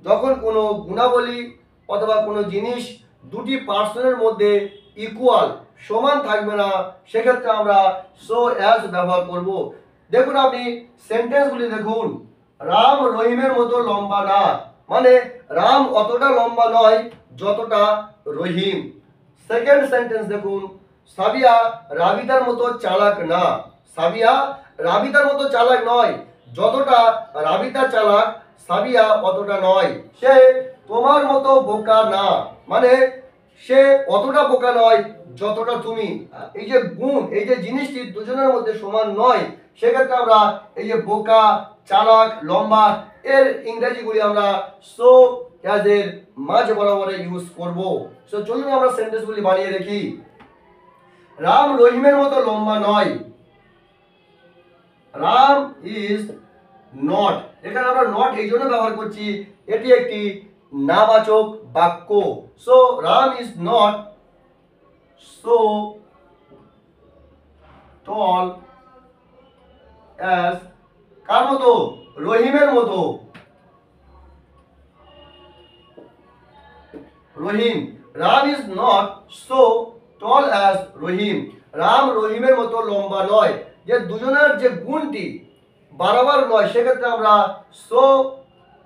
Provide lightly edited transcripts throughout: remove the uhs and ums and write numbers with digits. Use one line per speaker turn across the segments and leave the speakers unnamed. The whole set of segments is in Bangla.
যখন কোনো গুণাবলী অথবা কোনো জিনিস দুটি পার্সনের মধ্যে ইকুয়াল সমান থাকবে না, সেক্ষেত্রে আমরা সো অ্যাজ ব্যবহার করব। দেখুন আপনি সেন্টেন্সগুলি দেখুন, রাম রহিমের মতো লম্বা না, মানে রাম অতটা লম্বা নয় যতটা রহিম। সেকেন্ড সেন্টেন্স দেখুন, সাবিয়া রাবিতার মতো চালাক না, সাবিয়া রাবিতার মতো চালাক নয়, যতটা রাবিতা চালাক সাবিয়া অতটা নয়। সে তোমার মতো বোকা না, মানে সে অতটা বোকা নয় যতটা তুমি। এই যে গুণ, এই যে জিনিসটি দুজনের মধ্যে সমান নয়, সেক্ষেত্রে আমরা এই যে বোকা, চালাক, লম্বা এর ইংরেজিগুলি আমরা সো অ্যাজ এর মাঝ বরাবরে ইউজ করব। সো চলুন আমরা সেন্টেন্সগুলি বানিয়ে দেখি। রাম রহিমের মতো লম্বা নয়, রাম ইজ নট। এখানে আমরা নট এই জন্য ব্যবহার করছি, এটি একটি নাবাচক বাক্য। So Ram is not so tall as, কার মতো? রহিমের মতো। Rahim, Ram is not so tall as Rahim. Ram রহিমের মতো লম্বা নয়। যে দুজনের যে গুণটি বরাবর নয়, সেক্ষেত্রে আমরা সো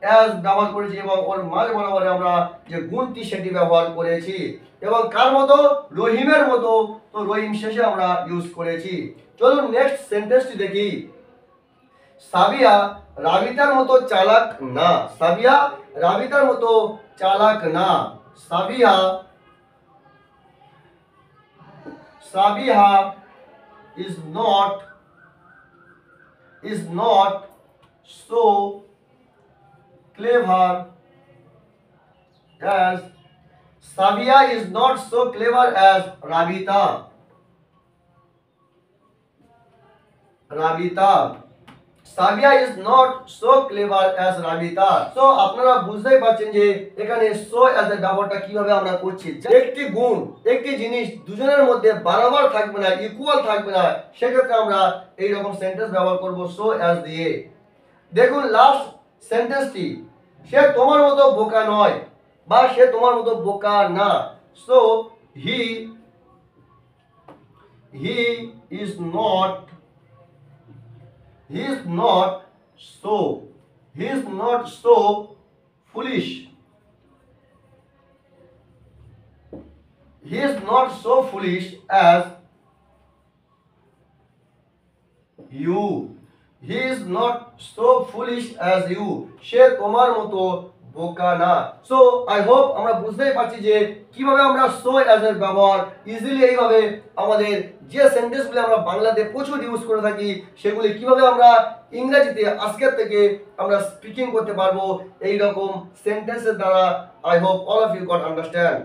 অ্যাজ ব্যবহার করেছি এবং ওর মাঝ বরাবরে আমরা যে গুণটি সেটি ব্যবহার করেছি। এবং কার মতো? রহিমের মতো, তো রহিম শেষে আমরা ইউজ করেছি। চলুন নেক্সট সেন্টেন্সটি দেখি। সাবিয়া রাবিতার মতো চালাক না, সাবিয়া রাবিতার মতো চালাক না, Sabia is not so clever as, Sabia is not so clever as Rabita. Sabia is not so clever as Rabita. So আপনারা বুঝতেই পারছেন যে এখানে so as এর ব্যবহারটা কিভাবে আমরা করছি। একটি গুণ, একটি জিনিস দুজনের মধ্যে বরাবর থাকবে না, ইকুয়াল থাকবে না, সেক্ষেত্রে আমরা এই রকম সেন্টেন্স ব্যবহার করব so as দিয়ে। দেখুন লাস্ট সেন্টেন্সটি, সে তোমার মতো বোকা নয় বা সে তোমার মতো বোকা না। So he is not so foolish. He is not so foolish as you. He is not so foolish as you. সে তোমার মতো বোকা না। সো আই হোপ আমরা বুঝতেই পারছি যে কিভাবে আমরা সো অ্যাজ এর ব্যবহার ইজিলি এইভাবে আমাদের যে সেন্টেন্সগুলি আমরা বাংলাতে প্রচুর ইউজ করে থাকি, সেগুলি কিভাবে আমরা ইংরেজিতে আজকের থেকে আমরা স্পিকিং করতে পারবো এই রকম সেন্টেন্সের দ্বারা। I hope all of you got understand.